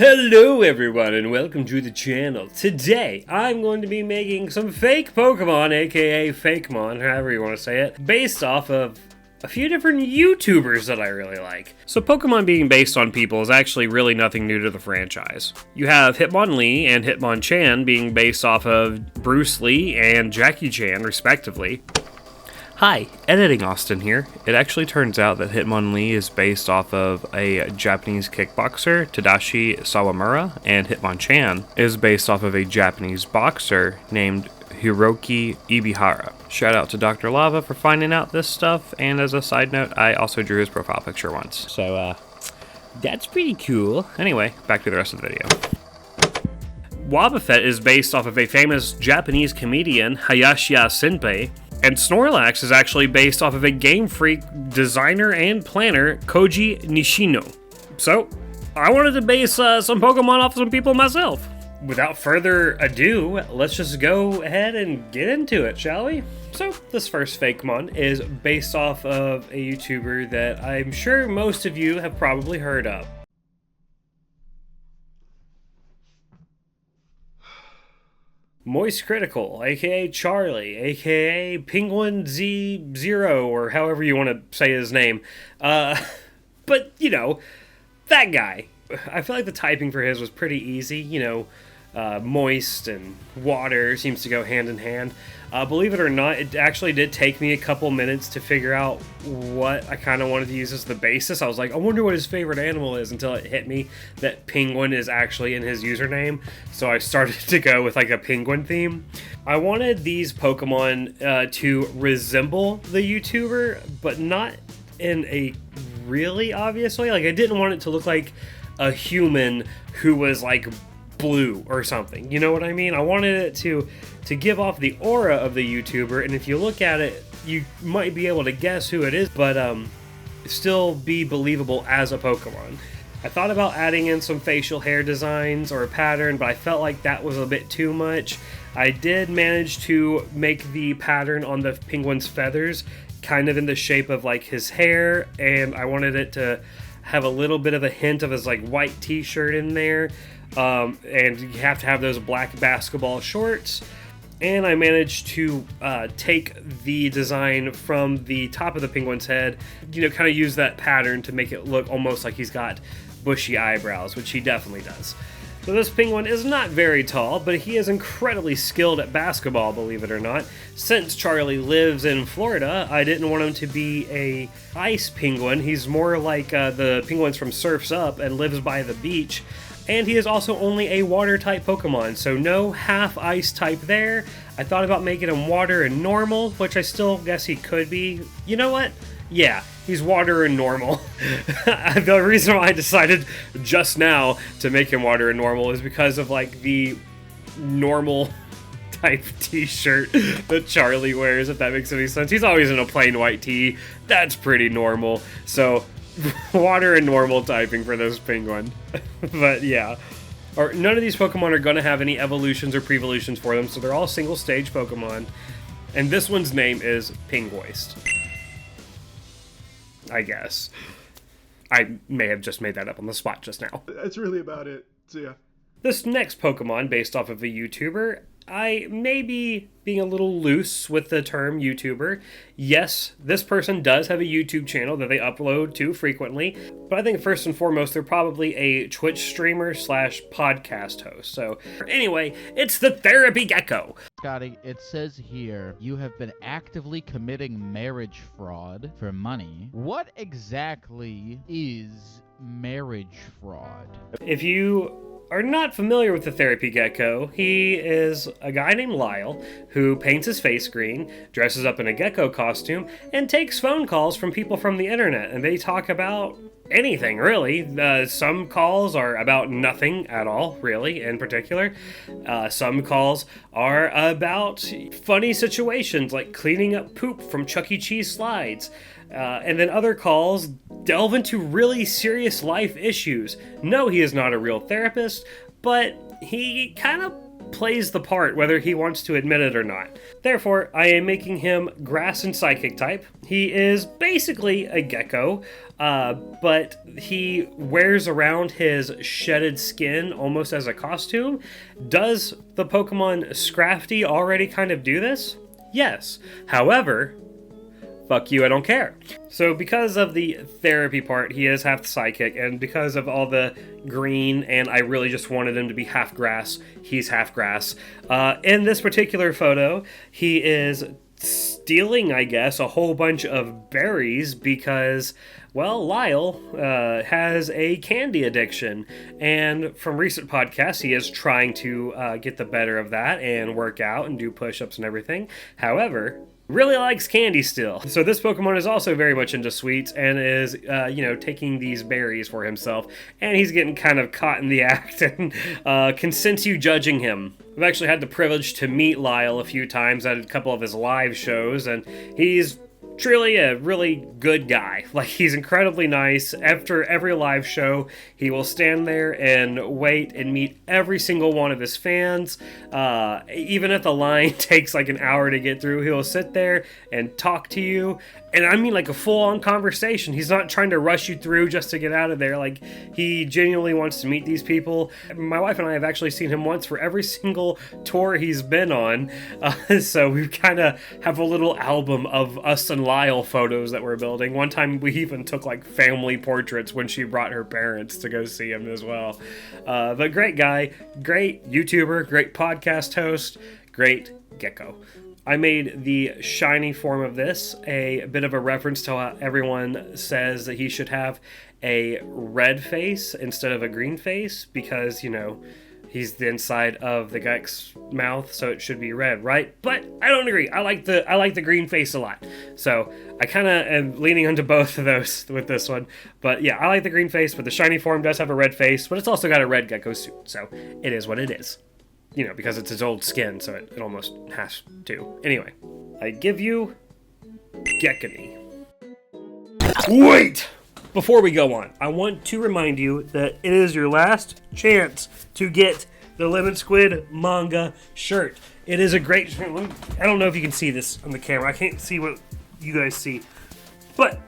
Hello everyone and welcome to the channel. Today I'm going to be making some fake Pokemon, aka Fakemon, however you want to say it, based off of a few different YouTubers that I really like. So Pokemon being based on people is actually really nothing new to the franchise. You have Hitmonlee and Hitmonchan being based off of Bruce Lee and Jackie Chan respectively. Hi, Editing Austin here. It actually turns out that Hitmonlee is based off of a Japanese kickboxer, Tadashi Sawamura, and Hitmonchan is based off of a Japanese boxer named Hiroki Ibihara. Shout out to Dr. Lava for finding out this stuff, and as a side note, I also drew his profile picture once. So, that's pretty cool. Anyway, back to the rest of the video. Wobbuffet is based off of a famous Japanese comedian, Hayashiya Senpai, and Snorlax is actually based off of a Game Freak designer and planner, Koji Nishino. So, I wanted to base some Pokemon off some people myself. Without further ado, let's just go ahead and get into it, shall we? So, this first Fakemon is based off of a YouTuber that I'm sure most of you have probably heard of. Moist Critical, aka Charlie, aka Penguin Z0, or however you want to say his name. But, you know, that guy. I feel like the typing for his was pretty easy, you know, moist and water seems to go hand in hand. Believe it or not, it actually did take me a couple minutes to figure out what I kind of wanted to use as the basis. I was like, I wonder what his favorite animal is, until it hit me that penguin is actually in his username. So I started to go with like a penguin theme. I wanted these Pokemon to resemble the YouTuber, but not in a really obvious way. Like, I didn't want it to look like a human who was like blue or something, you know what I mean? I wanted it to give off the aura of the YouTuber, and if you look at it, you might be able to guess who it is, but still be believable as a Pokemon. I thought about adding in some facial hair designs or a pattern, but I felt like that was a bit too much. I did manage to make the pattern on the penguin's feathers kind of in the shape of like his hair, and I wanted it to have a little bit of a hint of his like white t-shirt in there. And you have to have those black basketball shorts. And I managed to take the design from the top of the penguin's head, you know, kind of use that pattern to make it look almost like he's got bushy eyebrows, which he definitely does. So this penguin is not very tall, but he is incredibly skilled at basketball, believe it or not. Since Charlie lives in Florida, I didn't want him to be a ice penguin. He's more like the penguins from Surf's Up and lives by the beach. And he is also only a water-type Pokemon, so no half-ice type there. I thought about making him water and normal, which I still guess he could be. You know what? Yeah, he's water and normal. The reason why I decided just now to make him water and normal is because of, like, the normal type t-shirt that Charlie wears, if that makes any sense. He's always in a plain white tee. That's pretty normal. So water and normal typing for this penguin. But yeah, none of these Pokemon are going to have any evolutions or pre-evolutions for them, so they're all single stage Pokemon. And this one's name is Pinguoist, I guess. I may have just made that up on the spot just now. That's really about it. So yeah. This next Pokemon, based off of a YouTuber, I may be being a little loose with the term YouTuber. Yes, this person does have a YouTube channel that they upload to frequently, but I think first and foremost, they're probably a Twitch streamer / podcast host. So anyway, it's the Therapy Gecko. Scotty, it says here, you have been actively committing marriage fraud for money. What exactly is marriage fraud? If you are not familiar with the Therapy Gecko, he is a guy named Lyle who paints his face green, dresses up in a gecko costume, and takes phone calls from people from the internet, and they talk about anything, really. Some calls are about nothing at all, really, in particular. Some calls are about funny situations, like cleaning up poop from Chuck E. Cheese slides. And then other calls delve into really serious life issues. No, he is not a real therapist, but he kind of plays the part whether he wants to admit it or not. Therefore, I am making him grass and psychic type. He is basically a gecko. but he wears around his shedded skin almost as a costume. Does the Pokemon Scrafty already kind of do this? Yes. However, fuck you, I don't care. So because of the therapy part, he is half psychic, and because of all the green, and I really just wanted him to be half grass, he's half grass. In this particular photo, he is stealing, I guess, a whole bunch of berries because, well, Lyle has a candy addiction, and from recent podcasts, he is trying to get the better of that and work out and do push-ups and everything. However, really likes candy still. So this Pokemon is also very much into sweets and is, taking these berries for himself, and he's getting kind of caught in the act and can sense you judging him. I've actually had the privilege to meet Lyle a few times at a couple of his live shows, and he's truly a really good guy. Like, he's incredibly nice. After every live show, he will stand there and wait and meet every single one of his fans. Even if the line takes like an hour to get through, he'll sit there and talk to you. And I mean, like, a full-on conversation. He's not trying to rush you through just to get out of there. Like, he genuinely wants to meet these people. My wife and I have actually seen him once for every single tour he's been on. So we kind of have a little album of us and Lyle photos that we're building. One time we even took, like, family portraits when she brought her parents to go see him as well. But great guy, great YouTuber, great podcast host, great gecko. I made the shiny form of this a bit of a reference to how everyone says that he should have a red face instead of a green face because, he's the inside of the geck's mouth, so it should be red, right? But I don't agree. I like the green face a lot. So I kind of am leaning onto both of those with this one. But yeah, I like the green face, but the shiny form does have a red face, but it's also got a red gecko suit. So it is what it is. Because it's his old skin, so it almost has to. Anyway, I give you Gekony. Wait! Before we go on, I want to remind you that it is your last chance to get the Lemon Squid manga shirt. It is a great shirt. I don't know if you can see this on the camera. I can't see what you guys see. But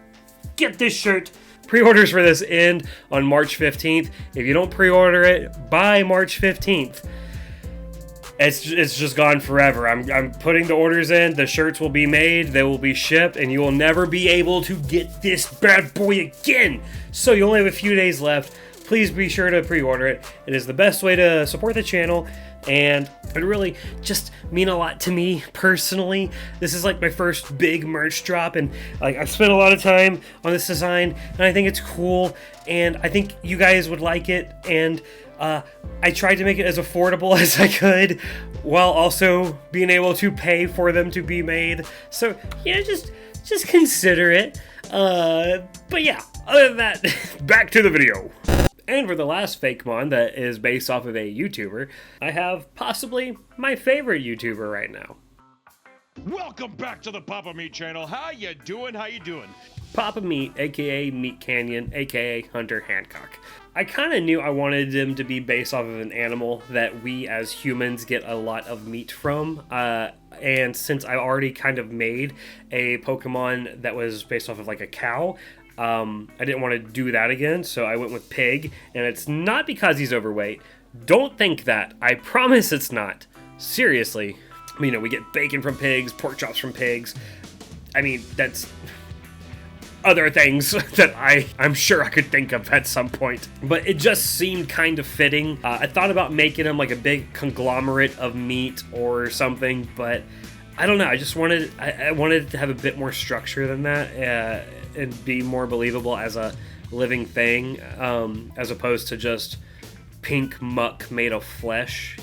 get this shirt. Pre-orders for this end on March 15th. If you don't pre-order it by March 15th, it's just gone forever. I'm putting the orders in. The shirts will be made. They will be shipped, and you will never be able to get this bad boy again. So you only have a few days left. Please be sure to pre-order it. It is the best way to support the channel, and it really just mean a lot to me personally. This is like my first big merch drop, and like I've spent a lot of time on this design, and I think it's cool, and I think you guys would like it, and I tried to make it as affordable as I could while also being able to pay for them to be made. So, just consider it. But yeah, other than that, back to the video. And for the last Fakemon that is based off of a YouTuber, I have possibly my favorite YouTuber right now. Welcome back to the Papa Meat channel. How you doing? Papa Meat, aka Meat Canyon, aka Hunter Hancock. I kind of knew I wanted him to be based off of an animal that we as humans get a lot of meat from. And since I already kind of made a Pokemon that was based off of like a cow, I didn't want to do that again, so I went with Pig. And it's not because he's overweight. Don't think that. I promise it's not. Seriously. We get bacon from pigs, pork chops from pigs. I mean, that's other things that I'm sure I could think of at some point. But it just seemed kind of fitting. I thought about making him like a big conglomerate of meat or something, but I don't know. I just wanted it to have a bit more structure than that and be more believable as a living thing, as opposed to just pink muck made of flesh,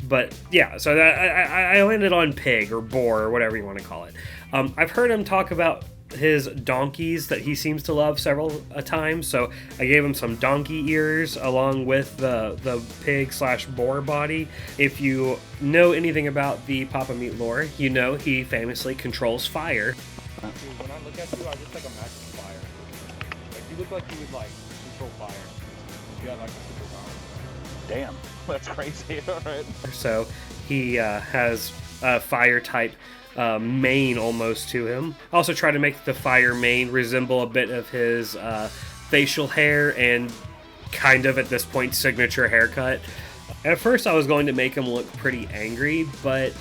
But yeah, so I landed on Pig or Boar or whatever you want to call it. I've heard him talk about his donkeys that he seems to love several times, so I gave him some donkey ears along with the pig/boar body. If you know anything about the Papa Meat lore, he famously controls fire. Dude, when I look at you, I just like imagine fire. Like, you look like you would like control fire. You got like a superpower. Damn, that's crazy. All right. So he has fire type mane almost to him. I also try to make the fire mane resemble a bit of his facial hair and kind of, at this point, signature haircut. At first I was going to make him look pretty angry, but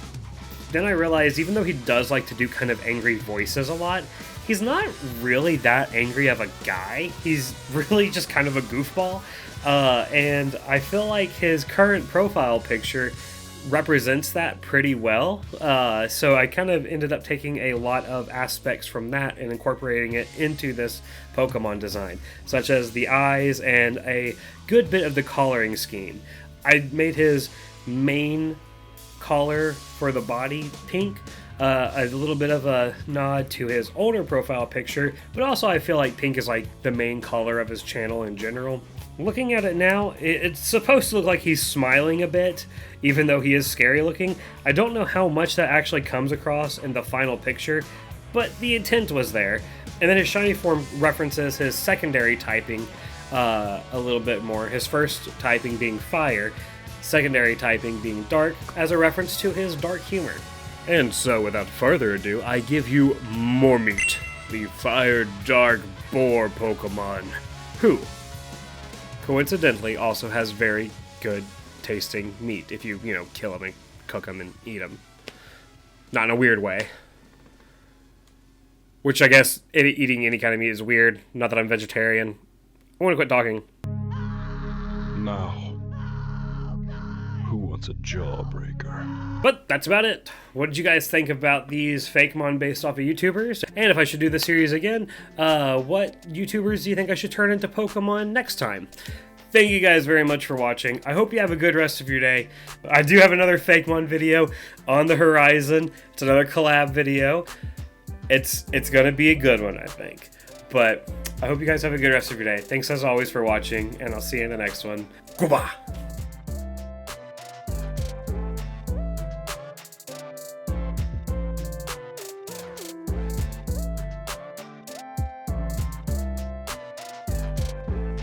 then I realized even though he does like to do kind of angry voices a lot, he's not really that angry of a guy. He's really just kind of a goofball. And I feel like his current profile picture represents that pretty well. So I kind of ended up taking a lot of aspects from that and incorporating it into this Pokemon design, such as the eyes and a good bit of the collaring scheme. I made his main collar for the body pink, a little bit of a nod to his older profile picture, but also I feel like pink is like the main color of his channel in general. Looking at it now, it's supposed to look like he's smiling a bit, even though he is scary looking. I don't know how much that actually comes across in the final picture, but the intent was there. And then his shiny form references his secondary typing a little bit more, his first typing being fire, secondary typing being dark, as a reference to his dark humor. And so, without further ado, I give you Mormeat, the Fire Dark Boar Pokemon, who coincidentally also has very good tasting meat if you kill him and cook him and eat him. Not in a weird way. Which I guess eating any kind of meat is weird. Not that I'm vegetarian. I want to quit talking. Now, who wants a jawbreaker? But that's about it. What did you guys think about these Fakemon based off of YouTubers? And if I should do the series again, what YouTubers do you think I should turn into Pokemon next time? Thank you guys very much for watching. I hope you have a good rest of your day. I do have another Fakemon video on the horizon. It's another collab video. It's gonna be a good one, I think. But I hope you guys have a good rest of your day. Thanks as always for watching, and I'll see you in the next one. Goodbye!